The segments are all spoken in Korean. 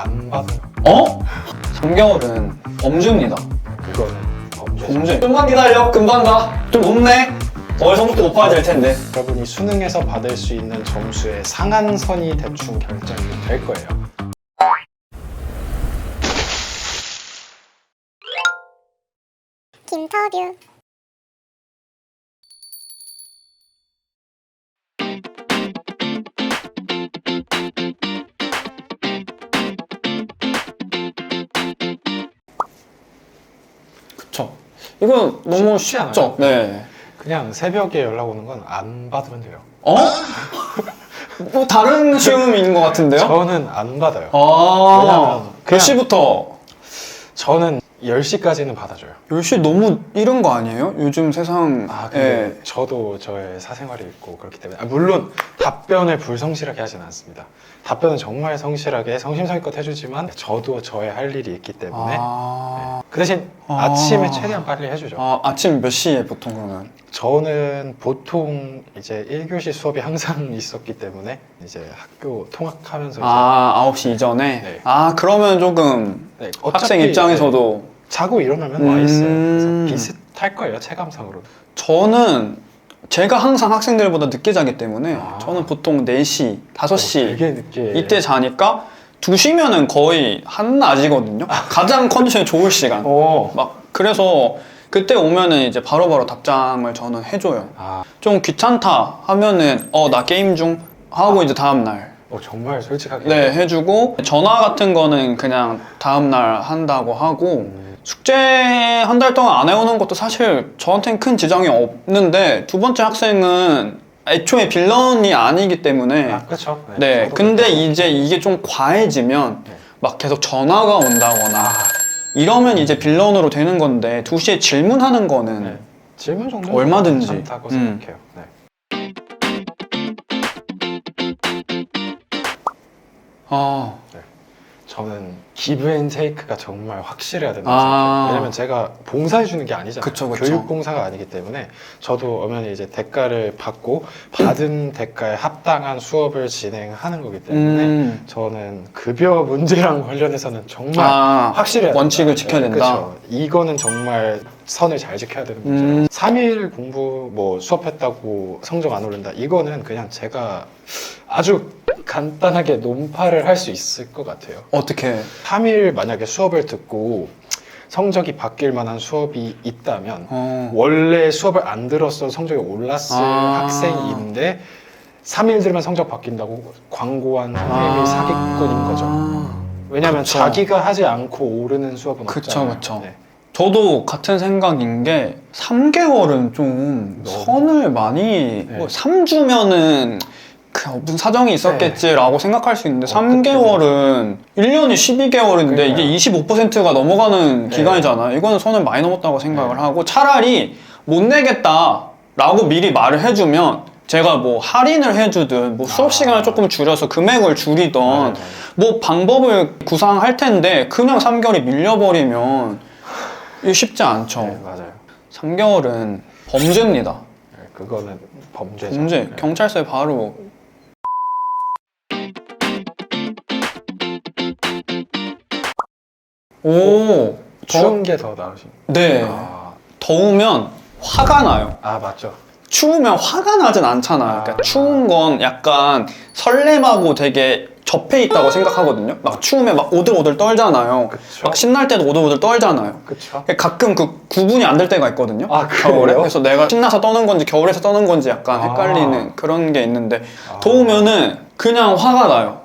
안 받아요. 어? 3개월은 범죄입니다. 그거는 범죄죠. 범죄. 좀만 기다려. 금방 가. 좀 높네. 월 성적도 높아야 될 텐데. 여러분이 수능에서 받을 수 있는 점수의 상한선이 대충 결정이 될 거예요. 김터듀 그쵸. 이건 너무 쉽지 않아요. 쉽죠. 네. 그냥 새벽에 연락 오는 건 안 받으면 돼요. 어? 뭐 다른 시험인 것 같은데요? 저는 안 받아요. 아, 왜냐면 몇 그냥- 시부터? 저는 10시까지는 받아줘요. 10시 너무 이른 거 아니에요? 요즘 세상. 아, 근데 저도 저의 사생활이 있고 그렇기 때문에 물론 답변을 불성실하게 하진 않습니다. 답변은 정말 성실하게 성심성의껏 해주지만 저도 저의 할 일이 있기 때문에 그 대신 아. 아침에 최대한 빨리 해주죠. 아침 몇 시에 보통 그러면? 저는 보통 이제 1교시 수업이 항상 있었기 때문에 이제 학교 통학하면서 이제 9시 이전에? 네. 그러면 조금 네, 학생 어차피 입장에서도. 이제 자고 일어나면 와 있어요. 그래서 비슷할 거예요, 체감상으로. 저는 제가 항상 학생들보다 늦게 자기 때문에 저는 보통 4시, 5시 되게 늦게 이때 자니까 2시면은 거의 한낮이거든요. 가장 컨디션이 좋을 시간. 막 그래서 그때 오면은 이제 바로바로 답장을 저는 해줘요. 좀 귀찮다 하면은 나 게임 중 하고 이제 다음날 정말 솔직하게 네 해주고, 전화 같은 거는 그냥 다음날 한다고 하고, 숙제 한 달 동안 안 해오는 것도 사실 저한테는 큰 지장이 없는데, 두 번째 학생은 애초에 빌런이 아니기 때문에 그렇죠. 네, 저도 근데 그렇고. 이제 이게 좀 과해지면 네. 막 계속 전화가 온다거나 이러면 이제 빌런으로 되는 건데, 2시에 질문하는 거는 네. 질문 정도 얼마든지. 괜찮다고 생각해요. 네. 저는 기브 앤 테이크가 정말 확실해야 된다고 생각해요. 왜냐면 제가 봉사해 주는 게 아니잖아요. 그쵸. 교육 봉사가 아니기 때문에 저도 엄연히 이제 대가를 받고 받은 대가에 합당한 수업을 진행하는 거기 때문에 저는 급여 문제랑 관련해서는 정말 확실해야 된다. 원칙을 지켜야 된다. 그쵸. 이거는 정말 선을 잘 지켜야 되는 문제예요. 3일 공부 뭐 수업했다고 성적 안 오른다. 이거는 그냥 제가 아주 간단하게 논파를 할 수 있을 것 같아요. 어떻게? 3일 만약에 수업을 듣고 성적이 바뀔 만한 수업이 있다면 원래 수업을 안 들었어 성적이 올랐을 학생인데 3일 들으면 성적 바뀐다고 광고한 선생님이 사기꾼인 거죠. 왜냐하면 자기가 하지 않고 오르는 수업은 없잖아요. 그쵸. 네. 저도 같은 생각인 게 3개월은 좀 선을 많이 3주면은 무슨 사정이 있었겠지라고 생각할 수 있는데 3개월은 1년이 12개월인데 이게 25%가 넘어가는 기간이잖아요. 이거는 선을 많이 넘었다고 생각을 하고, 차라리 못 내겠다라고 미리 말을 해주면 제가 뭐 할인을 해주든 뭐 수업 시간을 조금 줄여서 금액을 줄이던 뭐 방법을 구상할 텐데, 그냥 3개월이 밀려버리면 이게 쉽지 않죠. 네, 맞아요. 3개월은 범죄입니다. 네, 그거는 범죄죠. 범죄. 네. 경찰서에 바로. 추운 게 더 나으신. 네. 더우면 화가 나요. 맞죠. 추우면 화가 나진 않잖아요. 그러니까 추운 건 약간 설렘하고 되게 접해 있다고 생각하거든요. 막 추우면 막 오들오들 떨잖아요. 그쵸. 막 신날 때도 오들오들 떨잖아요. 그쵸. 가끔 그 구분이 안 될 때가 있거든요. 그래요? 겨울에. 그래서 내가 신나서 떠는 건지 겨울에서 떠는 건지 약간 헷갈리는 그런 게 있는데, 더우면은 그냥 화가 나요.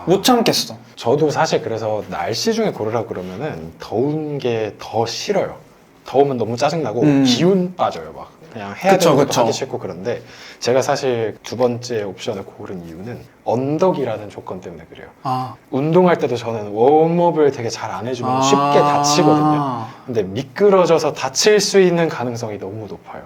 못 참겠어. 저도 사실 그래서 날씨 중에 고르라 그러면은 더운 게 더 싫어요. 더우면 너무 짜증나고 기운 빠져요. 막 그냥 해야 되는 것도 하기 싫고. 그런데 제가 사실 두 번째 옵션을 고른 이유는 언덕이라는 조건 때문에 그래요. 운동할 때도 저는 웜업을 되게 잘 안 해주면 쉽게 다치거든요. 근데 미끄러져서 다칠 수 있는 가능성이 너무 높아요.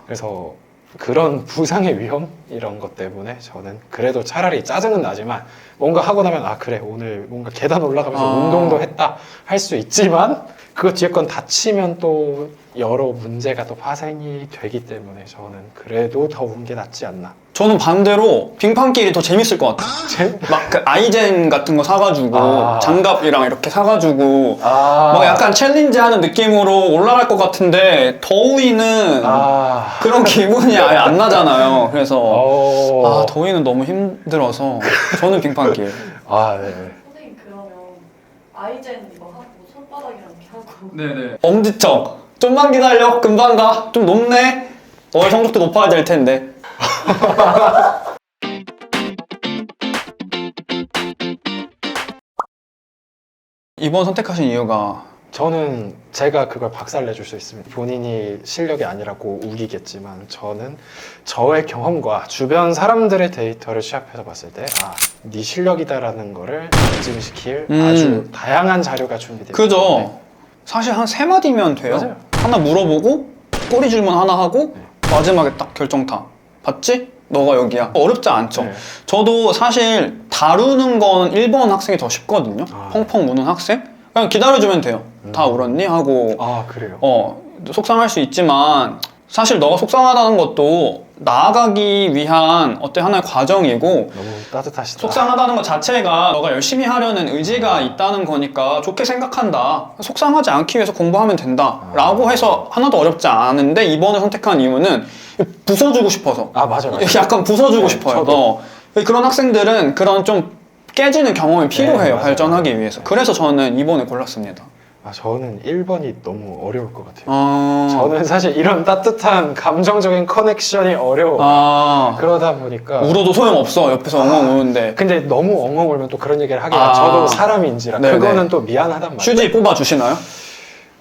그래서 그런 부상의 위험 이런 것 때문에 저는 그래도 차라리 짜증은 나지만 뭔가 하고 나면 그래 오늘 뭔가 계단 올라가면서 운동도 했다 할 수 있지만 그거 뒤에 건 다치면 또 여러 문제가 또 파생이 되기 때문에 저는 그래도 더운 게 낫지 않나. 저는 반대로 빙판길이 더 재밌을 것 같아요. 막 그 아이젠 같은 거 사가지고 장갑이랑 이렇게 사가지고 막 약간 챌린지하는 느낌으로 올라갈 것 같은데 더위는 그런 기분이 아예 안 나잖아요. 그래서 더위는 너무 힘들어서 저는 빙판길. 네. 선생님 그러면 아이젠 이거 하고 손바닥이랑 이렇게 하고 네네. 엄지척. 좀만 기다려. 금방 가. 좀 높네. 너의 성적도 높아야 될 텐데. 이번 선택하신 이유가 저는 제가 그걸 박살내줄 수 있습니다. 본인이 실력이 아니라고 우기겠지만 저는 저의 경험과 주변 사람들의 데이터를 취합해서 봤을 때 네 실력이다라는 거를 입증시킬 아주 다양한 자료가 준비되어 있습니다. 그죠. 사실 한 3마디면 돼요. 맞아요. 하나 물어보고 꼬리 질문 하나 하고 마지막에 딱 결정타. 봤지? 너가 여기야. 어렵지 않죠. 네. 저도 사실 다루는 건 1번 학생이 더 쉽거든요. 펑펑 우는 학생? 그냥 기다려주면 돼요. 다 울었니? 하고 그래요? 속상할 수 있지만 사실 너가 속상하다는 것도 나아가기 위한 어떤 하나의 과정이고 너무 따뜻하시다. 속상하다는 것 자체가 너가 열심히 하려는 의지가 있다는 거니까 좋게 생각한다. 속상하지 않기 위해서 공부하면 된다. 라고 해서 하나도 어렵지 않은데 이번에 선택한 이유는 부숴주고 싶어서. 맞아요. 약간 부숴주고 싶어요. 저도. 그런 학생들은 그런 좀 깨지는 경험이 필요해요. 맞아요. 발전하기 위해서. 그래서 저는 이번에 골랐습니다. 저는 1번이 너무 어려울 것 같아요. 저는 저는 사실 이런 따뜻한 감정적인 커넥션이 어려워. 그러다 보니까 울어도 소용없어. 옆에서 엉엉 우는데. 근데 너무 엉엉 울면 또 그런 얘기를 하기가 저도 사람인지라 네네. 그거는 또 미안하단 말이에요. 휴지 뽑아주시나요?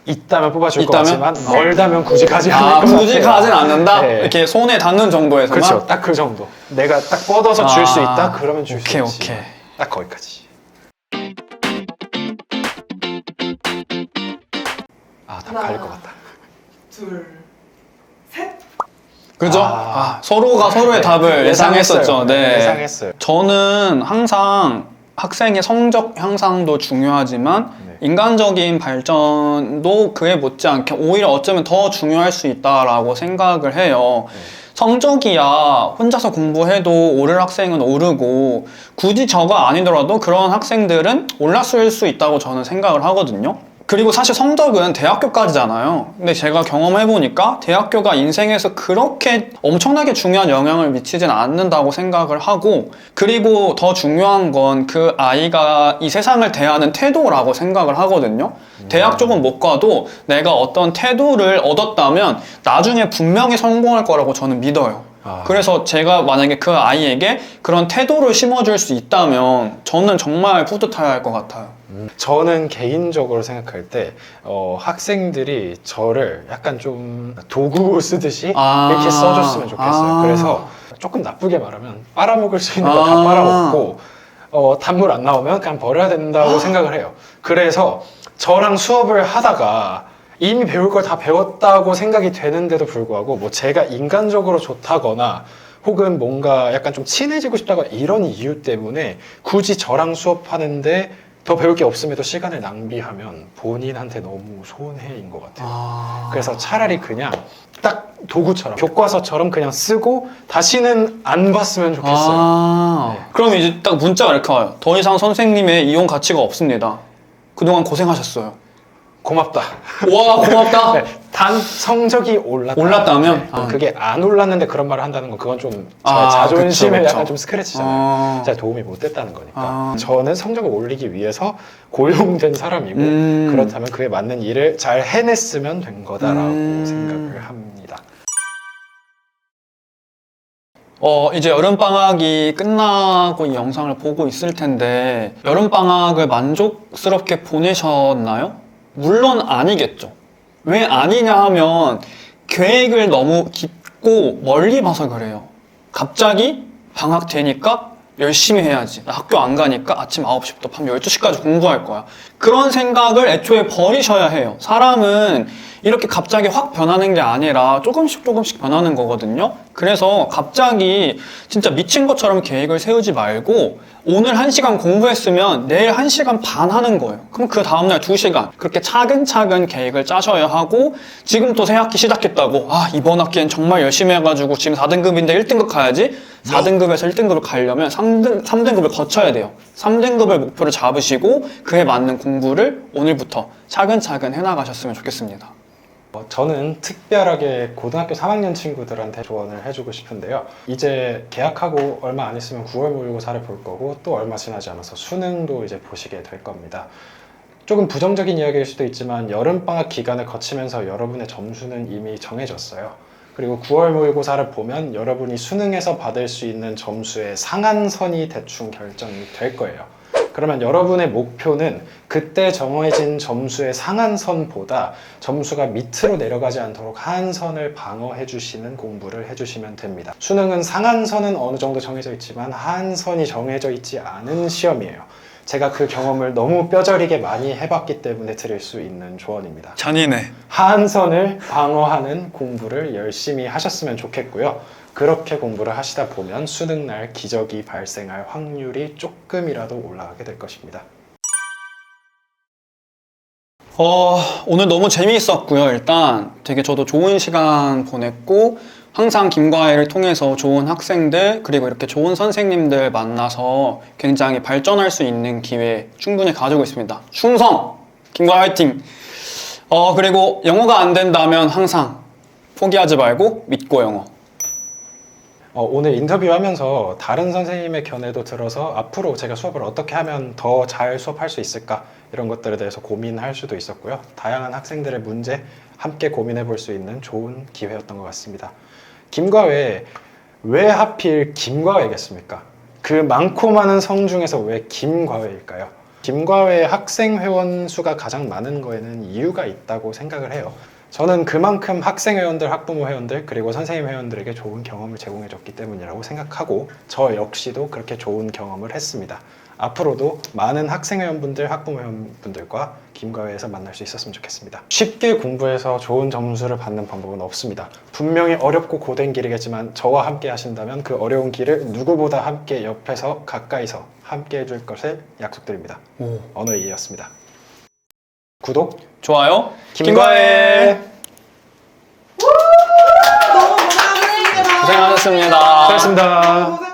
있다면 뽑아줄 것 있다면? 같지만 멀다면 굳이 가지 않을 것 같아요. 굳이 가진 않는다? 네. 이렇게 손에 닿는 정도에서만? 그렇죠. 딱 그 정도. 내가 딱 뻗어서 줄 수 있다? 그러면 줄 수 있지. 오케이. 딱 거기까지. 답 갈릴 것 같다. 둘, 셋. 그죠? 서로가 서로의 답을 예상했었죠. 네. 예상했어요. 저는 항상 학생의 성적 향상도 중요하지만 인간적인 발전도 그에 못지않게 오히려 어쩌면 더 중요할 수 있다라고 생각을 해요. 성적이야 혼자서 공부해도 오를 학생은 오르고 굳이 저가 아니더라도 그런 학생들은 올랐을 수 있다고 저는 생각을 하거든요. 그리고 사실 성적은 대학교까지잖아요. 근데 제가 경험해보니까 대학교가 인생에서 그렇게 엄청나게 중요한 영향을 미치진 않는다고 생각을 하고 그리고 더 중요한 건 그 아이가 이 세상을 대하는 태도라고 생각을 하거든요. 대학 쪽은 못 가도 내가 어떤 태도를 얻었다면 나중에 분명히 성공할 거라고 저는 믿어요. 그래서 제가 만약에 그 아이에게 그런 태도를 심어줄 수 있다면 저는 정말 뿌듯할 것 같아요. 저는 개인적으로 생각할 때 학생들이 저를 약간 좀 도구 쓰듯이 이렇게 써줬으면 좋겠어요. 그래서 조금 나쁘게 말하면 빨아먹을 수 있는 거 다 빨아먹고 단물 안 나오면 그냥 버려야 된다고 생각을 해요. 그래서 저랑 수업을 하다가 이미 배울 걸 다 배웠다고 생각이 되는데도 불구하고 뭐 제가 인간적으로 좋다거나 혹은 뭔가 약간 좀 친해지고 싶다거나 이런 이유 때문에 굳이 저랑 수업하는데 더 배울 게 없음에도 시간을 낭비하면 본인한테 너무 손해인 것 같아요. 그래서 차라리 그냥 딱 도구처럼 교과서처럼 그냥 쓰고 다시는 안 봤으면 좋겠어요. 그럼 이제 딱 문자가 이렇게 와요. 더 이상 선생님의 이용 가치가 없습니다. 그동안 고생하셨어요. 고맙다. 와 고맙다. 네, 단 성적이 올랐다면? 그게 안 올랐는데 그런 말을 한다는 건 그건 좀 저의 자존심에 그쵸. 약간 좀 스크래치잖아요. 제가 도움이 못 됐다는 거니까. 저는 성적을 올리기 위해서 고용된 사람이고 그렇다면 그에 맞는 일을 잘 해냈으면 된 거다라고 생각을 합니다. 이제 여름방학이 끝나고 이 영상을 보고 있을 텐데 여름방학을 만족스럽게 보내셨나요? 물론 아니겠죠. 왜 아니냐 하면 계획을 너무 깊고 멀리 봐서 그래요. 갑자기 방학 되니까 열심히 해야지. 나 학교 안 가니까 아침 9시부터 밤 12시까지 공부할 거야. 그런 생각을 애초에 버리셔야 해요. 사람은 이렇게 갑자기 확 변하는 게 아니라 조금씩 변하는 거거든요. 그래서 갑자기 진짜 미친 것처럼 계획을 세우지 말고 오늘 1시간 공부했으면 내일 1시간 반 하는 거예요. 그럼 그 다음날 2시간. 그렇게 차근차근 계획을 짜셔야 하고 지금 또 새 학기 시작했다고 이번 학기엔 정말 열심히 해가지고 지금 4등급인데 1등급 가야지. 4등급에서 1등급을 가려면 3등급을 거쳐야 돼요. 3등급을 목표를 잡으시고 그에 맞는 공부를 오늘부터 차근차근 해나가셨으면 좋겠습니다. 저는 특별하게 고등학교 3학년 친구들한테 조언을 해주고 싶은데요. 이제 개학하고 얼마 안 있으면 9월 모의고사를 볼 거고 또 얼마 지나지 않아서 수능도 이제 보시게 될 겁니다. 조금 부정적인 이야기일 수도 있지만 여름방학 기간을 거치면서 여러분의 점수는 이미 정해졌어요. 그리고 9월 모의고사를 보면 여러분이 수능에서 받을 수 있는 점수의 상한선이 대충 결정이 될 거예요. 그러면 여러분의 목표는 그때 정해진 점수의 상한선보다 점수가 밑으로 내려가지 않도록 하한선을 방어해 주시는 공부를 해주시면 됩니다. 수능은 상한선은 어느 정도 정해져 있지만 하한선이 정해져 있지 않은 시험이에요. 제가 그 경험을 너무 뼈저리게 많이 해봤기 때문에 드릴 수 있는 조언입니다. 잔인해. 하한선을 방어하는 공부를 열심히 하셨으면 좋겠고요. 그렇게 공부를 하시다 보면 수능날 기적이 발생할 확률이 조금이라도 올라가게 될 것입니다. 오늘 너무 재미있었고요. 일단 되게 저도 좋은 시간 보냈고 항상 김과외를 통해서 좋은 학생들 그리고 이렇게 좋은 선생님들 만나서 굉장히 발전할 수 있는 기회 충분히 가지고 있습니다. 충성! 김과외 화이팅! 그리고 영어가 안 된다면 항상 포기하지 말고 믿고 영어. 오늘 인터뷰하면서 다른 선생님의 견해도 들어서 앞으로 제가 수업을 어떻게 하면 더 잘 수업할 수 있을까 이런 것들에 대해서 고민할 수도 있었고요. 다양한 학생들의 문제 함께 고민해 볼 수 있는 좋은 기회였던 것 같습니다. 김과외, 왜 하필 김과외겠습니까? 그 많고 많은 성 중에서 왜 김과외일까요? 김과외 학생 회원 수가 가장 많은 거에는 이유가 있다고 생각을 해요. 저는 그만큼 학생 회원들, 학부모 회원들, 그리고 선생님 회원들에게 좋은 경험을 제공해줬기 때문이라고 생각하고 저 역시도 그렇게 좋은 경험을 했습니다. 앞으로도 많은 학생 회원분들, 학부모 회원분들과 김과외에서 만날 수 있었으면 좋겠습니다. 쉽게 공부해서 좋은 점수를 받는 방법은 없습니다. 분명히 어렵고 고된 길이겠지만 저와 함께 하신다면 그 어려운 길을 누구보다 함께 옆에서 가까이서 함께 해줄 것을 약속드립니다. 언어이였습니다. 구독, 좋아요. 김과외! 너무 고생하셨습니다. 고생하셨습니다. 수고하셨습니다.